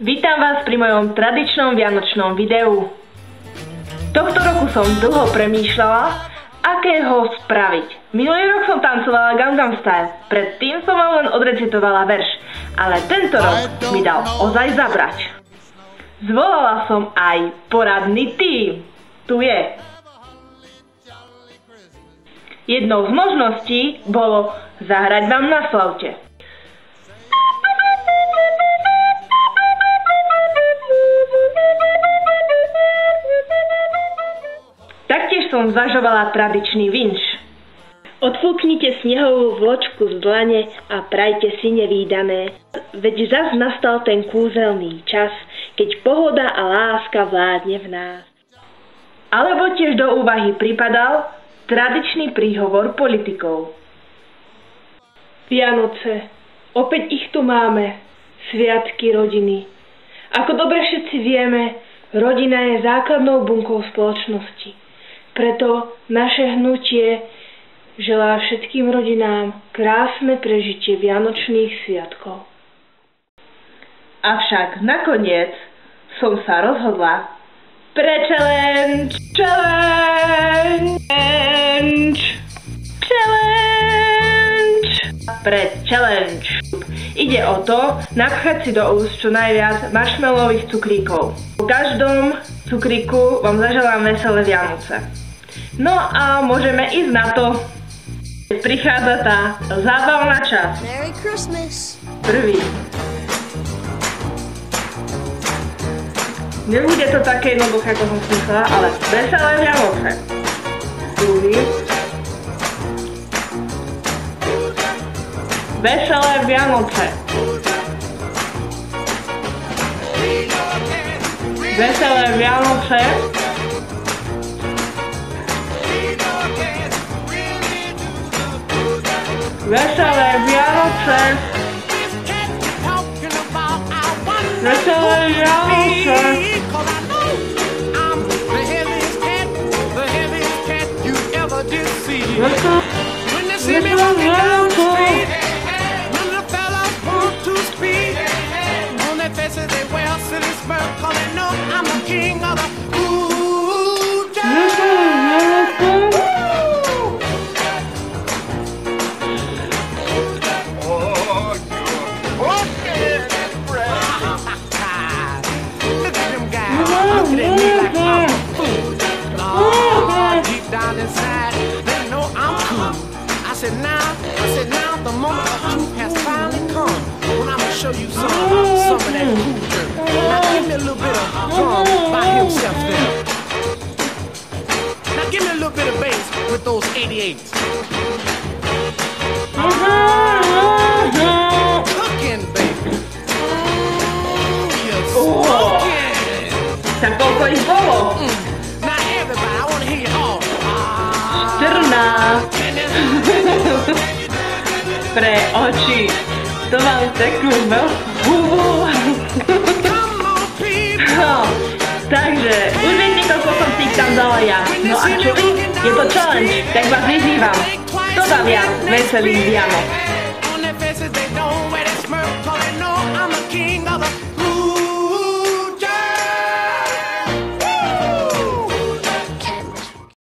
Vítam vás pri mojom tradičnom vianočnom videu. Tohto roku som dlho premýšľala, akého spraviť. Minulý rok som tancovala Gangnam Style, predtým som vám len odrecitovala verš, ale tento rok mi dal ozaj zabrať. Zvolala som aj poradný tím. Tu je. Jednou z možností bolo zahrať vám na flaute. Taktiež som zvažovala tradičný vinš. Odfúknite snehovú vločku z dlane a prajte si nevídané. Veď zas nastal ten kúzelný čas, keď pohoda a láska vládne v nás. Alebo tiež do úvahy pripadal tradičný príhovor politikov. Vianoce, opäť ich tu máme, sviatky rodiny. Ako dobre všetci vieme, rodina je základnou bunkou spoločnosti. Preto naše hnutie želá všetkým rodinám krásne prežitie vianočných sviatkov. Avšak nakoniec som sa rozhodla pre challenge! Pre challenge! Ide o to, napchať si do úst čo najviac marshmallových cukríkov. Po každom cukríku vám zaželám veselé Vianoce. No a môžeme ísť na to. Prichádza tá zábavná časť. Merry Christmas. Prvý. Nebude to také jednoduché, ako som myslela, ale veselé Vianoce. Druhý. Veselé Vianoce. Veselé Vianoce. Veselé Vianoce. Veselé Vianoce. Veselé Vianoce. I said now the moment of truth has finally come. When I'm gonna show you some of that cool dirt. Now give me a little bit of drum by himself there. Now give me a little bit of bass with those 88s. Cooking, baby. You're smoking. Tak koľko ich bolo? Now everybody, I wanna hear you all. 14. Pre oči. To mám takú veľkú. No, takže už viete, koľko som si ich tam dala ja. No a čo vy? Je to challenge, tak vás vyzývam. Kto dá viac veselých Vianoc?